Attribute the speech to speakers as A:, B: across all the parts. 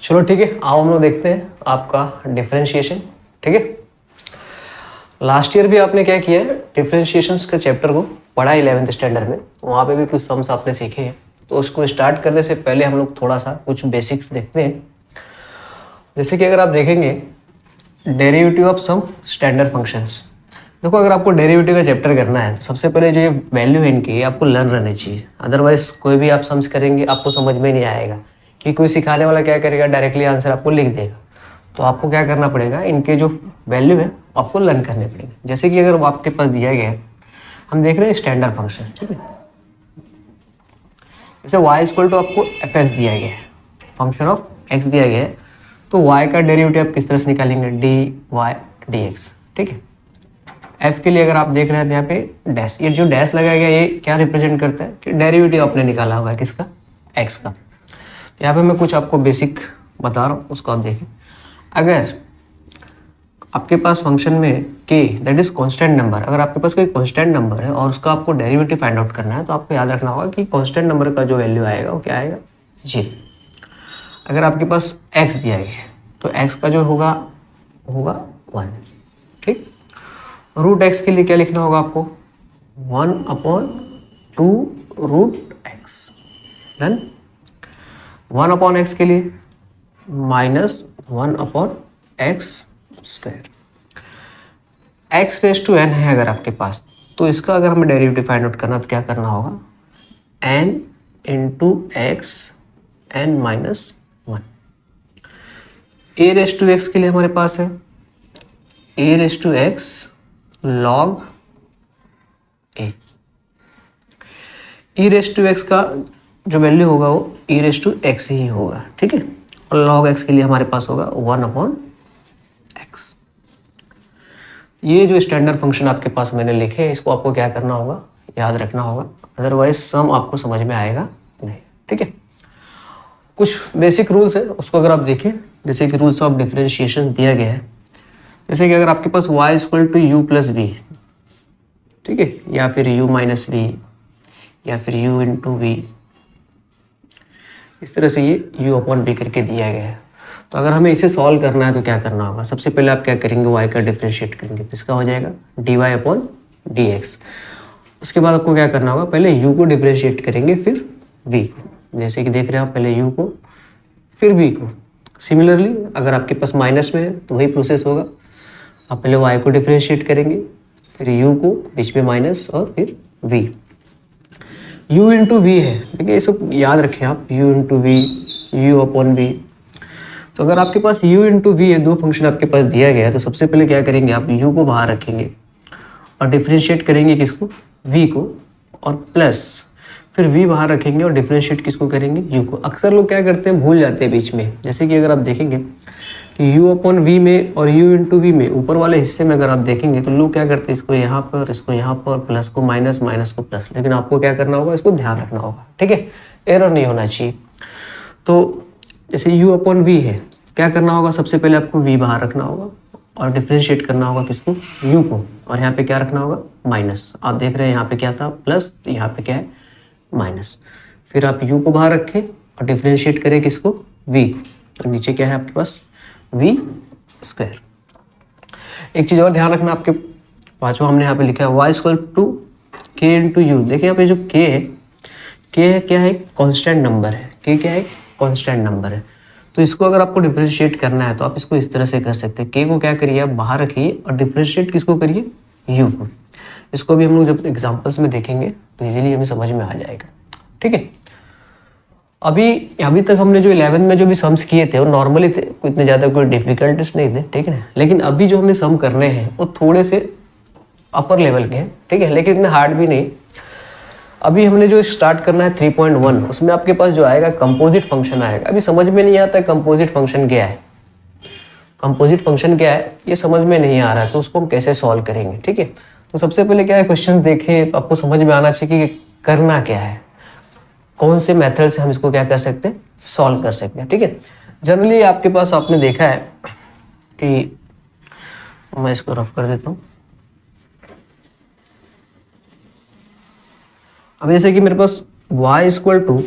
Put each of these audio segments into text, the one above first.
A: चलो ठीक है, आओ हम लोग देखते हैं आपका डिफरेंशिएशन। ठीक है, लास्ट ईयर भी आपने क्या किया है, डिफरेंशिएशंस के चैप्टर को पढ़ा 11th स्टैंडर्ड में, वहाँ पे भी कुछ सम्स आपने सीखे हैं। तो उसको स्टार्ट करने से पहले हम लोग थोड़ा सा कुछ बेसिक्स देखते हैं। जैसे कि अगर आप देखेंगे derivative of some standard functions. देखो, अगर आपको डेरिवेटिव का चैप्टर करना है तो सबसे पहले जो ये वैल्यू है इनकी आपको लर्न रहनी चाहिए। अदरवाइज कोई भी आप सम्स करेंगे आपको समझ में नहीं आएगा, कि कोई सिखाने वाला क्या करेगा, डायरेक्टली आंसर आपको लिख देगा। तो आपको क्या करना पड़ेगा, इनके जो वैल्यू है आपको लर्न करने पड़ेंगे। जैसे कि अगर आपके पास दिया गया है, हम देख रहे हैं स्टैंडर्ड फंक्शन। ठीक है, जैसे y इक्वल टू आपको एफ एक्स दिया गया है, फंक्शन ऑफ x दिया गया है, तो y का डेरिवेटिव आप किस तरह से निकालेंगे, डी वाई डी एक्स। ठीक है, f के लिए अगर आप देख रहे हैं तो यहाँ पे डैश, ये जो डैश लगाया गया ये क्या रिप्रेजेंट करता है कि डेरिवेटिव आपने निकाला हुआ है किसका, x का। तो यहाँ पे मैं कुछ आपको बेसिक बता रहा हूँ, उसको आप देखें। अगर आपके पास फंक्शन में k that is constant number, अगर आपके पास कोई कांस्टेंट नंबर है और उसका आपको डेरिवेटिव फाइंड आउट करना है, तो आपको याद रखना होगा कि कांस्टेंट नंबर का जो वैल्यू आएगा वो क्या आएगा, 0। अगर आपके पास x दिया गया है तो x का जो होगा 1। ठीक, रूट x के लिए क्या लिखना होगा आपको, 1/2 रूट एक्स। डन। 1/x के लिए -1/x square. x raise to n है अगर आपके पास, तो इसका अगर हमें डेरिवेटिव फाइंड आउट करना तो क्या करना होगा, n into x n-1। a raise to x के लिए हमारे पास है a raise to x log a। e raise to x का जो वैल्यू होगा वो e रेज टू x ही होगा। ठीक है, और log x के लिए हमारे पास होगा 1/x। ये जो स्टैंडर्ड फंक्शन आपके पास मैंने लिखे हैं, इसको आपको क्या करना होगा, याद रखना होगा, अदरवाइज सम आपको समझ में आएगा नहीं। ठीक है, कुछ बेसिक रूल्स है, उसको अगर आप देखें, जैसे कि रूल्स ऑफ डिफरेंशिएशन दिया गया है। जैसे कि अगर आपके पास y equal to u plus v, ठीक है, या फिर u माइनस वी, या फिर u इंटू वी, इस तरह से ये u अपॉन बी करके दिया गया है। तो अगर हमें इसे सॉल्व करना है तो क्या करना होगा, सबसे पहले आप क्या करेंगे, y का डिफरेंशिएट करेंगे तो इसका हो जाएगा dy अपॉन डी एक्स। उसके बाद आपको क्या करना होगा, पहले u को डिफरेंशिएट करेंगे फिर v को। जैसे कि देख रहे हैं आप, पहले u को फिर v को। सिमिलरली अगर आपके पास माइनस में है तो वही प्रोसेस होगा, आप पहले y को डिफरेंशिएट करेंगे फिर u को, बीच में माइनस और फिर v। u इंटू वी है, देखिए ये सब याद रखें आप, u into v, u upon v. तो अगर आपके पास u इंटू वी है, दो फंक्शन आपके पास दिया गया है, तो सबसे पहले क्या करेंगे, आप u को बाहर रखेंगे और डिफरेंशिएट करेंगे किसको, v को, और प्लस फिर v बाहर रखेंगे और डिफरेंशिएट किसको करेंगे, u को। अक्सर लोग क्या करते हैं, भूल जाते हैं बीच में। जैसे कि अगर आप देखेंगे कि u अपॉन वी में और u इंटू वी में ऊपर वाले हिस्से में अगर आप देखेंगे तो लोग क्या करते हैं, इसको यहाँ पर, इसको यहाँ पर, प्लस को माइनस, माइनस को प्लस। लेकिन आपको क्या करना होगा, इसको ध्यान रखना होगा। ठीक है, एरर नहीं होना चाहिए। तो जैसे u अपॉन वी है, क्या करना होगा, सबसे पहले आपको v बाहर रखना होगा और डिफरेंशिएट करना होगा किसको, u को, और यहाँ पे क्या रखना होगा, माइनस। आप देख रहे हैं यहाँ पे क्या था, प्लस, तो यहाँ पे क्या है, माइनस। फिर आप u को बाहर रखें और डिफरेंशिएट करें किसको, v को, और नीचे क्या है आपके पास, v स्क्वायर। एक चीज़ और ध्यान रखना, आपके पांचवा हमने यहाँ पे लिखा है y equal to k into u. देखिए यहाँ पे जो k है, क्या है, कॉन्स्टेंट नंबर है। k क्या है, कॉन्स्टेंट नंबर है। तो इसको अगर आपको डिफरेंशिएट करना है तो आप इसको इस तरह से कर सकते हैं, k को क्या करिए, आप बाहर रखिए और डिफरेंशिएट किसको करिए, u को। इसको भी हम लोग जब एग्जांपल्स में देखेंगे तो इजीली हमें समझ में आ जाएगा। ठीक है, अभी तक हमने जो 11 में जो भी सम्स किए थे वो नॉर्मली थे, कोई इतने ज़्यादा कोई डिफिकल्टीज नहीं थे। ठीक है, लेकिन अभी जो हमें सम करने हैं वो थोड़े से अपर लेवल के हैं। ठीक है, लेकिन इतने हार्ड भी नहीं। अभी हमने जो स्टार्ट करना है 3.1, उसमें आपके पास जो आएगा कंपोजिट फंक्शन आएगा। अभी समझ में नहीं आता कंपोजिट फंक्शन क्या है, कंपोजिट फंक्शन क्या है ये समझ में नहीं आ रहा है, तो उसको हम कैसे सॉल्व करेंगे। ठीक है, तो सबसे पहले क्या है, क्वेश्चन देखें तो आपको समझ में आना चाहिए कि करना क्या है, कौन से मेथड से हम इसको क्या कर सकते हैं, सॉल्व कर सकते हैं। ठीक है, जनरली आपके पास आपने देखा है कि, मैं इसको रफ कर देता हूँ। अब जैसे कि मेरे पास y इक्वल टू,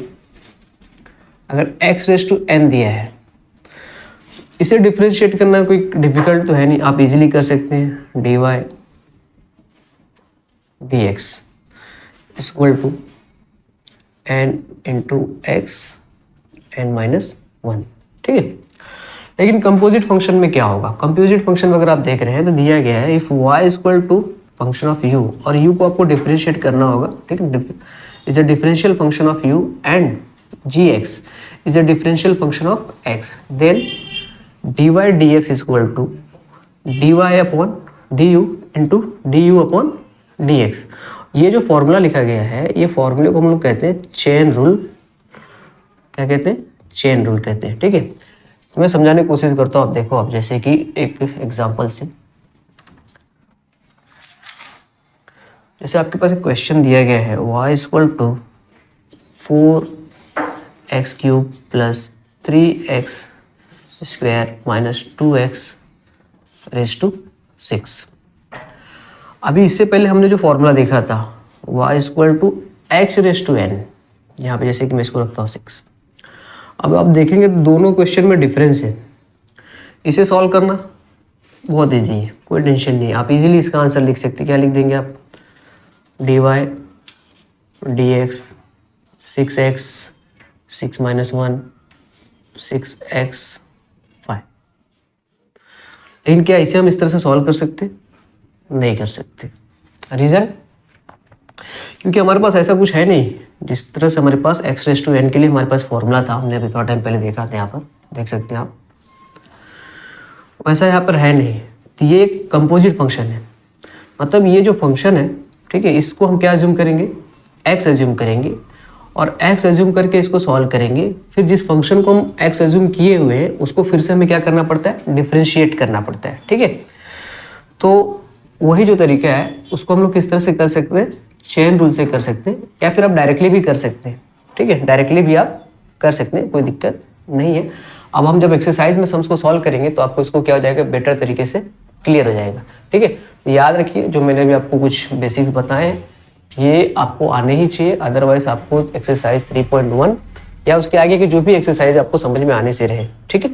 A: अगर x रेज टू n दिया है इसे डिफ्रेंशिएट करना कोई डिफिकल्ट तो है नहीं, आप इजीली कर सकते हैं। dy dx equal to n into x n minus 1, ठीक है। लेकिन कंपोजिट फंक्शन में क्या होगा? कंपोजिट फंक्शन में अगर आप देख रहे हैं तो दिया गया है if y equal to function of u, और u को आपको डिफरेंशिएट करना होगा, ठीक है। Is a differential function of u and gx is a differential function of x, then dy dx equal to dy upon du into du upon dx। ये जो formula लिखा गया है, ये फॉर्मूले को हम लोग कहते हैं चेन रूल। क्या कहते हैं? चेन रूल कहते हैं, ठीक है। तो मैं समझाने की कोशिश करता हूँ, आप देखो। आप जैसे कि एक एग्जांपल से, जैसे आपके पास एक क्वेश्चन दिया गया है y equal to 4x cube plus 3x square minus 2x raise to 6। अभी इससे पहले हमने जो फॉर्मूला देखा था y equal to x raise to n, यहाँ पे जैसे कि मैं इसको रखता हूँ 6। अब आप देखेंगे तो दोनों क्वेश्चन में डिफरेंस है। इसे सॉल्व करना बहुत इजी है, कोई टेंशन नहीं है। आप इजीली इसका आंसर लिख सकते हैं। क्या लिख देंगे आप? dy dx 6x 6 minus 1 6x 5। लेकिन क्या इसे हम इस तरह से सॉल्व कर सकते? नहीं कर सकते। रीज़न? क्योंकि हमारे पास ऐसा कुछ है नहीं। जिस तरह से हमारे पास x रेज टू n के लिए हमारे पास फॉर्मूला था, हमने अभी थोड़ा टाइम पहले देखा था, यहाँ पर देख सकते हैं आप, वैसा यहाँ पर है नहीं। तो ये एक कंपोजिट फंक्शन है। मतलब ये जो फंक्शन है, ठीक है, इसको हम क्या एज्यूम करेंगे? x एज्यूम करेंगे, और x एज्यूम करके इसको सॉल्व करेंगे। फिर जिस फंक्शन को हम x एज्यूम किए हुए हैं उसको फिर से हमें क्या करना पड़ता है? डिफ्रेंशिएट करना पड़ता है, ठीक है। तो वही जो तरीका है उसको हम लोग किस तरह से कर सकते हैं? चेन रूल से कर सकते हैं, या फिर आप डायरेक्टली भी कर सकते हैं, ठीक है। डायरेक्टली भी आप कर सकते हैं, कोई दिक्कत नहीं है। अब हम जब एक्सरसाइज में सम्स को सॉल्व करेंगे तो आपको इसको क्या हो जाएगा? बेटर तरीके से क्लियर हो जाएगा, ठीक है। याद रखिए, जो मैंने भी आपको कुछ बेसिक्स बताए ये आपको आने ही चाहिए, अदरवाइज आपको एक्सरसाइज 3.1 या उसके आगे की जो भी एक्सरसाइज आपको समझ में आने से रहे, ठीक है।